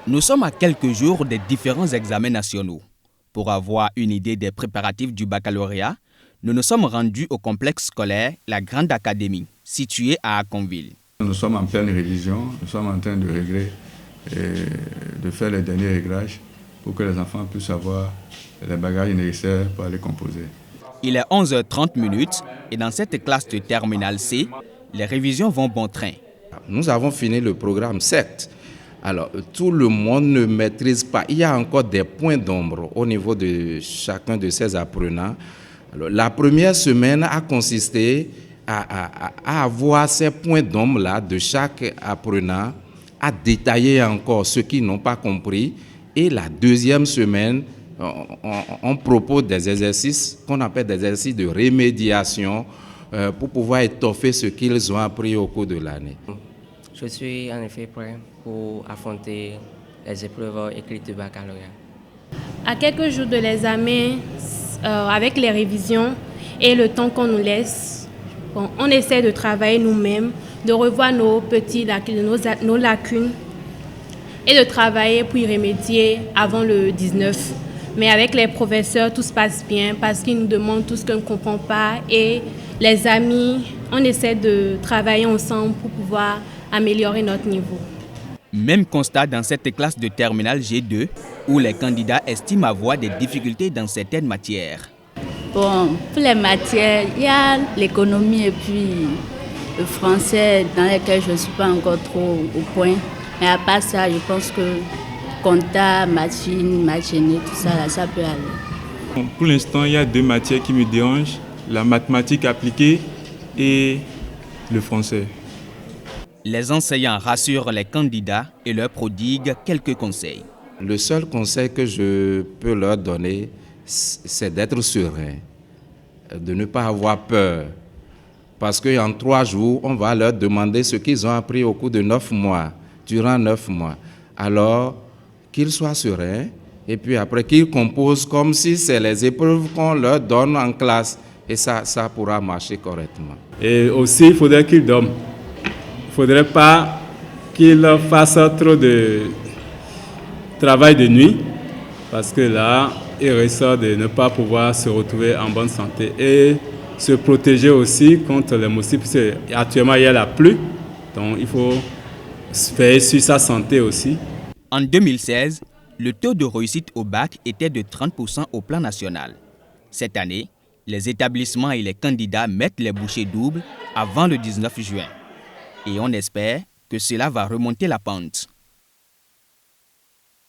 Nous sommes à quelques jours des différents examens nationaux. Pour avoir une idée des préparatifs du baccalauréat, nous nous sommes rendus au complexe scolaire La Grande Académie, situé à Akonville. Nous sommes en pleine révision, nous sommes en train de régler et de faire les derniers réglages pour que les enfants puissent avoir les bagages nécessaires pour aller composer. Il est 11h30 et dans cette classe de terminale C, les révisions vont bon train. Nous avons fini le programme 7. Alors, tout le monde ne maîtrise pas. Il y a encore des points d'ombre au niveau de chacun de ces apprenants. Alors, la première semaine a consisté à avoir ces points d'ombre-là de chaque apprenant, à détailler encore ce qu'ils n'ont pas compris. Et la deuxième semaine, on propose des exercices qu'on appelle des exercices de rémédiation pour pouvoir étoffer ce qu'ils ont appris au cours de l'année. Je suis en effet prêt pour affronter les épreuves écrites du baccalauréat. À quelques jours de l'examen, avec les révisions et le temps qu'on nous laisse, on essaie de travailler nous-mêmes, de revoir nos lacunes et de travailler pour y remédier avant le 19. Mais avec les professeurs, tout se passe bien parce qu'ils nous demandent tout ce qu'on ne comprend pas. Et les amis, on essaie de travailler ensemble pour pouvoir améliorer notre niveau. Même constat dans cette classe de terminale G2 où les candidats estiment avoir des difficultés dans certaines matières. Bon, pour les matières, il y a l'économie et puis le français dans lesquels je ne suis pas encore trop au point. Mais à part ça, je pense que compta, machine, tout ça, là, ça peut aller. Pour l'instant, il y a deux matières qui me dérangent, la mathématique appliquée et le français. Les enseignants rassurent les candidats et leur prodiguent quelques conseils. Le seul conseil que je peux leur donner, c'est d'être serein, de ne pas avoir peur. Parce qu'en 3 jours, on va leur demander ce qu'ils ont appris au cours de 9 mois, durant 9 mois. Alors, qu'ils soient sereins et puis après qu'ils composent comme si c'est les épreuves qu'on leur donne en classe. Et ça pourra marcher correctement. Et aussi, il faudrait qu'ils dorment. Il ne faudrait pas qu'ils fassent trop de travail de nuit parce que là, il risque de ne pas pouvoir se retrouver en bonne santé et se protéger aussi contre les moustiques. Actuellement, il y a la pluie, donc il faut veiller sur sa santé aussi. En 2016, le taux de réussite au bac était de 30% au plan national. Cette année, les établissements et les candidats mettent les bouchées doubles avant le 19 juin. Et on espère que cela va remonter la pente.